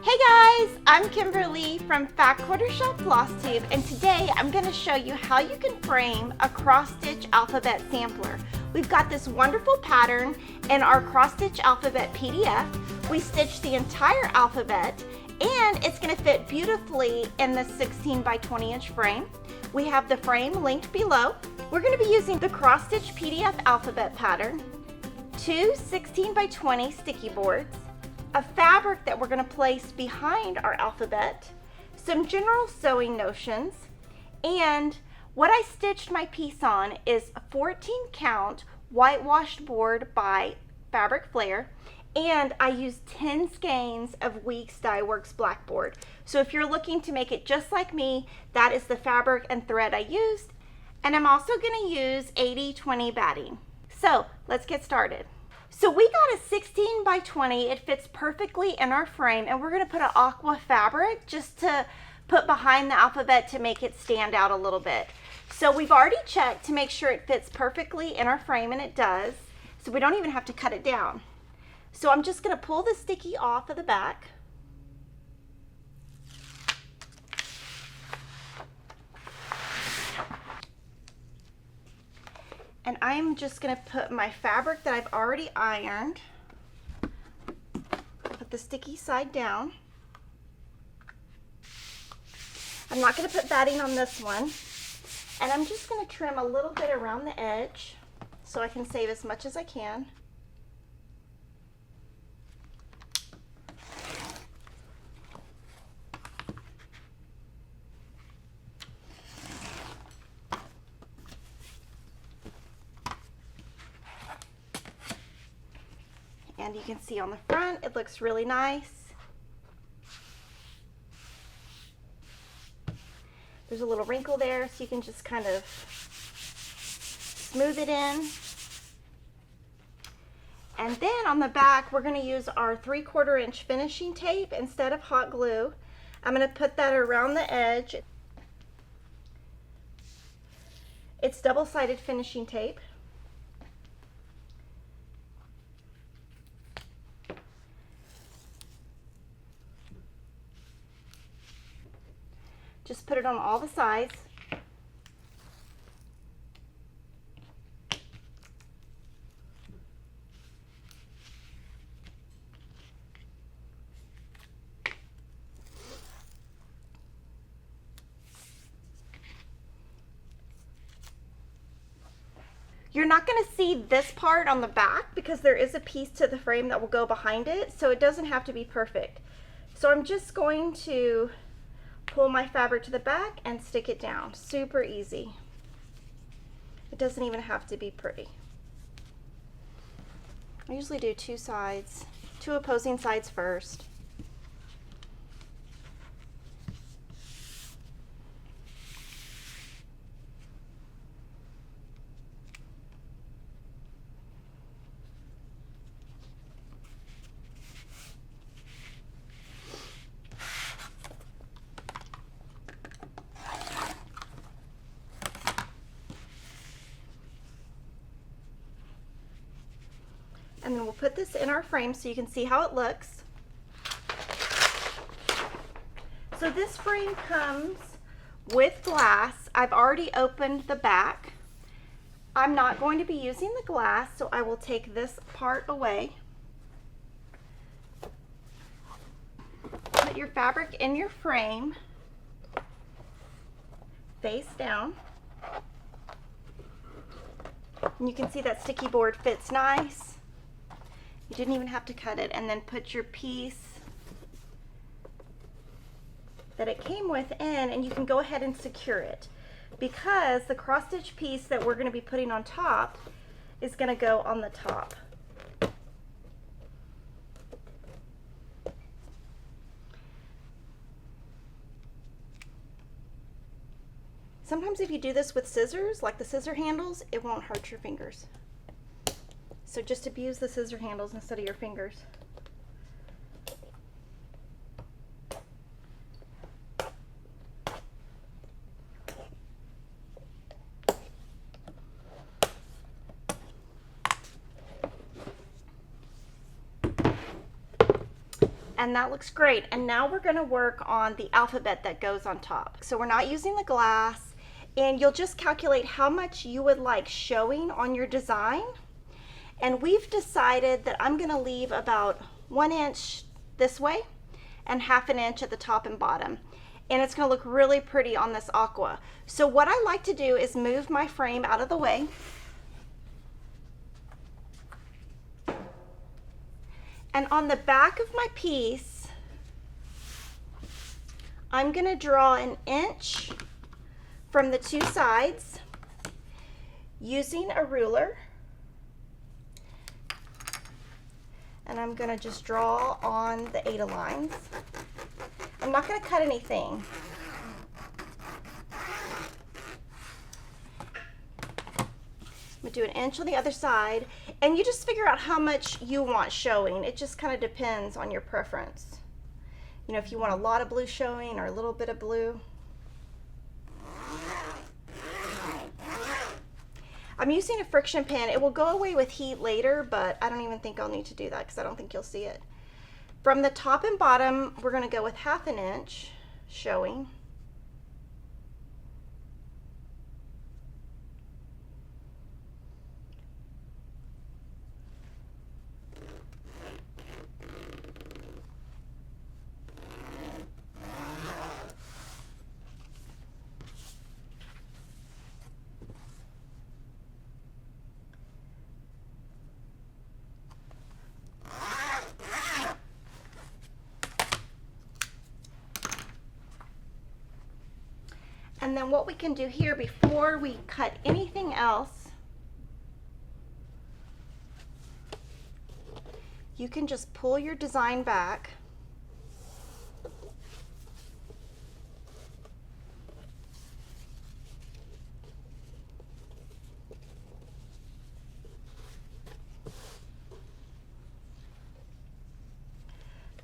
Hey guys, I'm Kimberly from Fat Quarter Shell Flosstube, and today I'm going to show you how you can frame a cross-stitch alphabet sampler. We've got this wonderful pattern in our cross-stitch alphabet PDF. We stitched the entire alphabet, and it's going to fit beautifully in the 16 by 20 inch frame. We have the frame linked below. We're going to be using the cross-stitch PDF alphabet pattern, two 16 by 20 sticky boards, a fabric that we're going to place behind our alphabet, some general sewing notions, and what I stitched my piece on is a 14 count whitewashed board by Fabric Flair, and I used 10 skeins of Weeks Dye Works blackboard. So if you're looking to make it just like me, that is the fabric and thread I used, and I'm also going to use 80/20 batting. So let's get started. So we got a 16 by 20, it fits perfectly in our frame, and we're going to put an aqua fabric just to put behind the alphabet to make it stand out a little bit. So we've already checked to make sure it fits perfectly in our frame, and it does, so we don't even have to cut it down. So I'm just going to pull the sticky off of the back. And I'm just going to put my fabric that I've already ironed, put the sticky side down. I'm not going to put batting on this one. And I'm just going to trim a little bit around the edge so I can save as much as I can. And you can see on the front, it looks really nice. There's a little wrinkle there, so you can just kind of smooth it in. And then on the back, we're going to use our 3/4 inch finishing tape instead of hot glue. I'm going to put that around the edge. It's double-sided finishing tape. Just put it on all the sides. You're not going to see this part on the back because there is a piece to the frame that will go behind it, so it doesn't have to be perfect. So I'm just going to pull my fabric to the back and stick it down. Super easy. It doesn't even have to be pretty. I usually do two sides, two opposing sides first. And then we'll put this in our frame so you can see how it looks. So this frame comes with glass. I've already opened the back. I'm not going to be using the glass, so I will take this part away. Put your fabric in your frame, face down. And you can see that sticky board fits nice. You didn't even have to cut it. And then put your piece that it came with in, and you can go ahead and secure it because the cross stitch piece that we're going to be putting on top is going to go on the top. Sometimes if you do this with scissors, like the scissor handles, it won't hurt your fingers. So just abuse the scissor handles instead of your fingers. And that looks great. And now we're going to work on the alphabet that goes on top. So we're not using the glass, and you'll just calculate how much you would like showing on your design. And we've decided that I'm going to leave about 1 inch this way and 1/2 inch at the top and bottom. And it's going to look really pretty on this aqua. So what I like to do is move my frame out of the way. And on the back of my piece, I'm going to draw 1 inch from the 2 sides using a ruler. And I'm going to just draw on the Ada lines. I'm not going to cut anything. I'm going to do 1 inch on the other side, and you just figure out how much you want showing. It just kind of depends on your preference. You know, if you want a lot of blue showing or a little bit of blue. I'm using a friction pen. It will go away with heat later, but I don't even think I'll need to do that because I don't think you'll see it. From the top and bottom, we're going to go with 1/2 inch showing. And then what we can do here before we cut anything else, you can just pull your design back.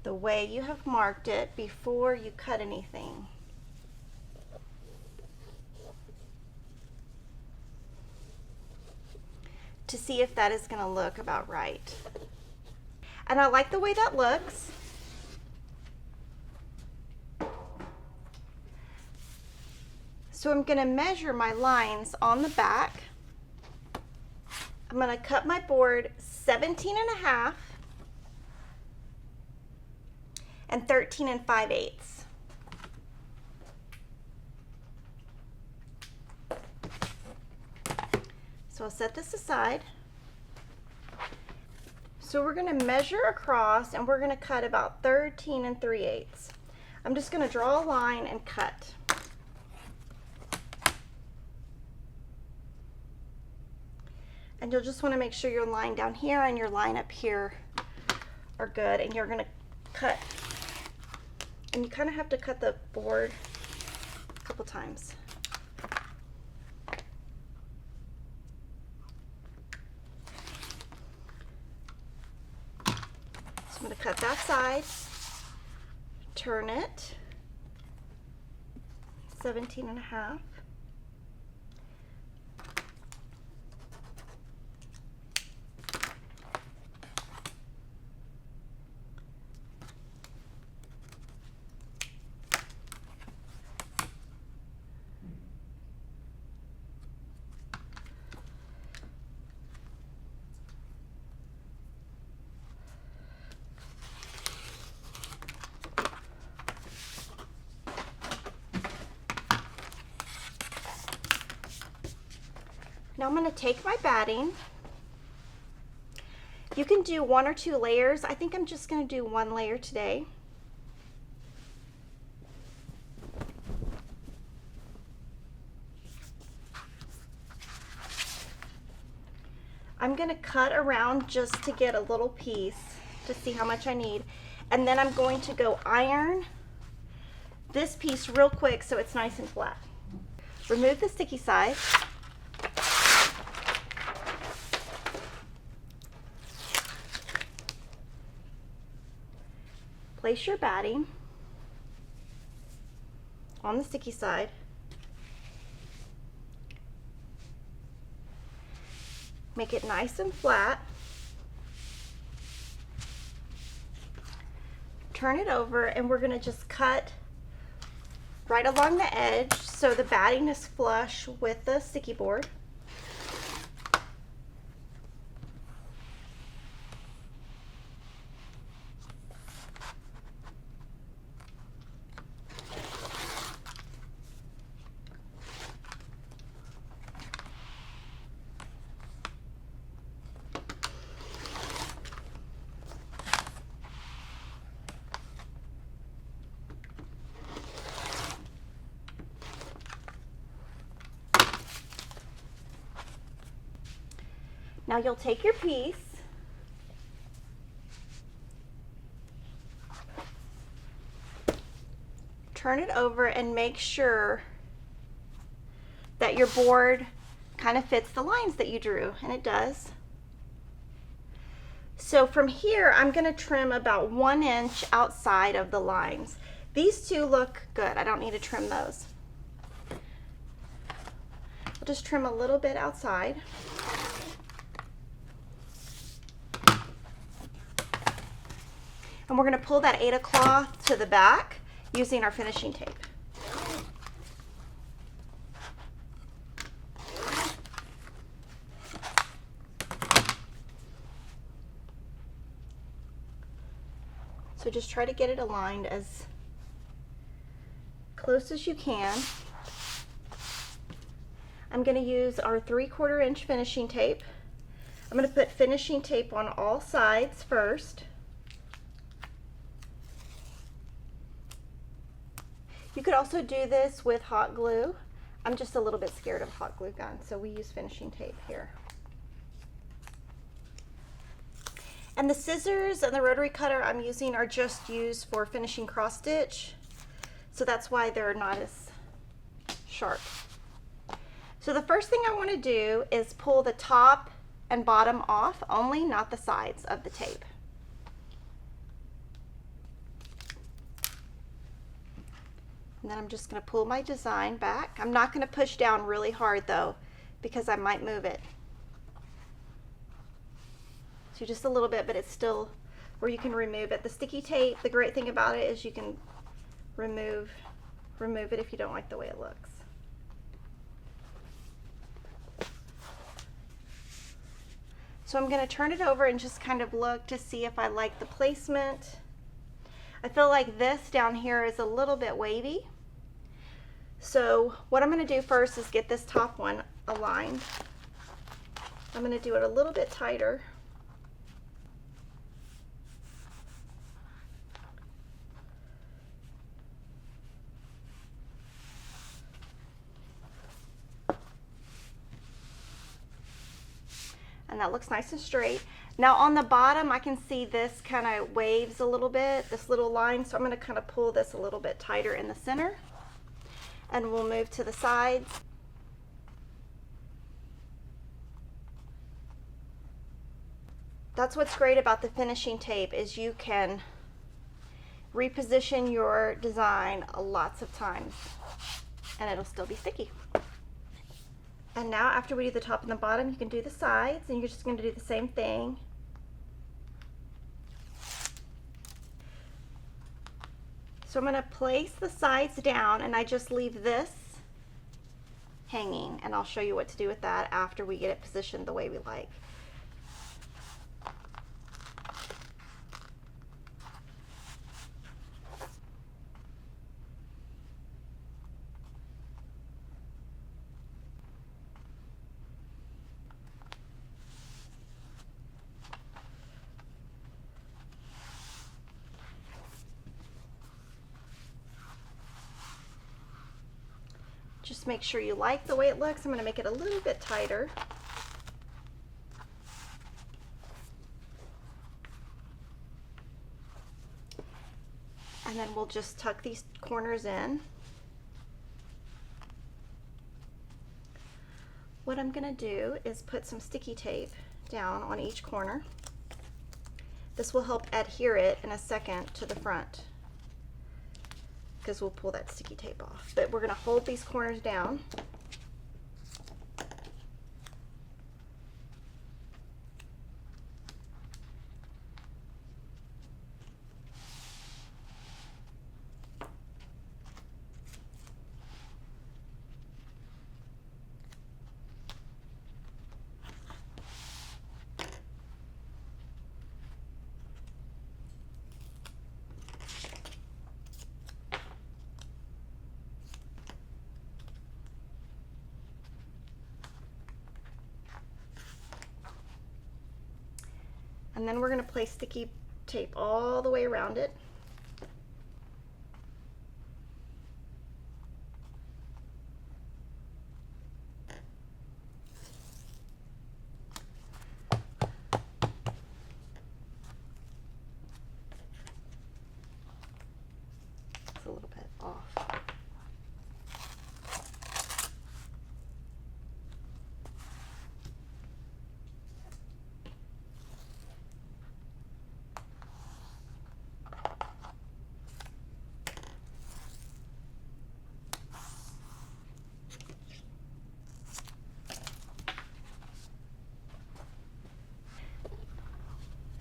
The way you have marked it before you cut anything. To see if that is going to look about right. And I like the way that looks. So I'm going to measure my lines on the back. I'm going to cut my board 17.5 and 13 5/8. So I'll set this aside. So we're going to measure across, and we're going to cut about 13 3/8. I'm just going to draw a line and cut. And you'll just want to make sure your line down here and your line up here are good, and you're going to cut. And you kind of have to cut the board a couple times. I'm going to cut that side, turn it 17.5. Now I'm going to take my batting. You can do 1 or 2 layers. I think I'm just going to do 1 layer today. I'm going to cut around just to get a little piece to see how much I need. And then I'm going to go iron this piece real quick so it's nice and flat. Remove the sticky side. Place your batting on the sticky side. Make it nice and flat. turn it over and we're gonna just cut right along the edge so the batting is flush with the sticky board. Now you'll take your piece, turn it over and make sure that your board kind of fits the lines that you drew, and it does. So from here, I'm going to trim about 1 inch outside of the lines. These two look good. I don't need to trim those. I'll just trim a little bit outside. And we're going to pull that Aida cloth to the back using our finishing tape. So just try to get it aligned as close as you can. I'm going to use our 3/4 inch finishing tape. I'm going to put finishing tape on all sides first. You could also do this with hot glue. I'm just a little bit scared of hot glue gun, so we use finishing tape here. And the scissors and the rotary cutter I'm using are just used for finishing cross stitch, so that's why they're not as sharp. So the first thing I want to do is pull the top and bottom off only, not the sides of the tape. And then I'm just going to pull my design back. I'm not going to push down really hard though, because I might move it. So just a little bit, but it's still where you can remove it. The sticky tape, the great thing about it is you can remove it if you don't like the way it looks. So I'm going to turn it over and just kind of look to see if I like the placement. I feel like this down here is a little bit wavy. So what I'm going to do first is get this top one aligned. I'm going to do it a little bit tighter. And that looks nice and straight. Now on the bottom, I can see this kind of waves a little bit, this little line, so I'm going to kind of pull this a little bit tighter in the center. And we'll move to the sides. That's what's great about the finishing tape, is you can reposition your design lots of times and it'll still be sticky. And now after we do the top and the bottom, you can do the sides, and you're just going to do the same thing. So I'm going to place the sides down, and I just leave this hanging, and I'll show you what to do with that after we get it positioned the way we like. Just make sure you like the way it looks. I'm going to make it a little bit tighter. And then we'll just tuck these corners in. What I'm going to do is put some sticky tape down on each corner. This will help adhere it in a second to the front, because we'll pull that sticky tape off. But we're going to hold these corners down. And then we're going to place sticky tape all the way around it. It's a little bit off.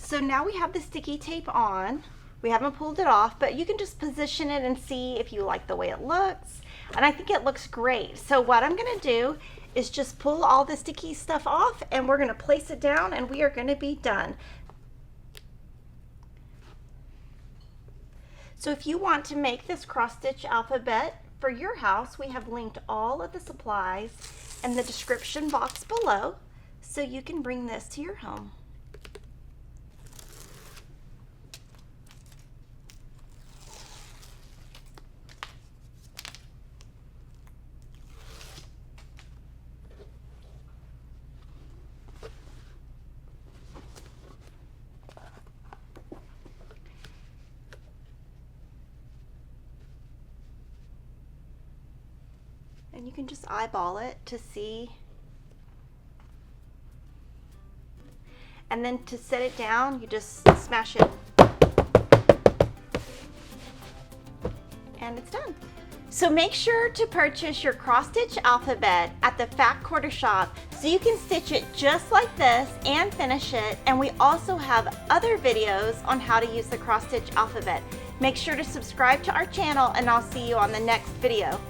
So now we have the sticky tape on. We haven't pulled it off, but you can just position it and see if you like the way it looks. And I think it looks great. So what I'm gonna do is just pull all the sticky stuff off, and we're gonna place it down, and we are gonna be done. So if you want to make this cross-stitch alphabet for your house, we have linked all of the supplies in the description box below, so you can bring this to your home. And you can just eyeball it to see. And then to set it down, you just smash it. And it's done. So make sure to purchase your cross-stitch alphabet at the Fat Quarter Shop so you can stitch it just like this and finish it. And we also have other videos on how to use the cross-stitch alphabet. Make sure to subscribe to our channel, and I'll see you on the next video.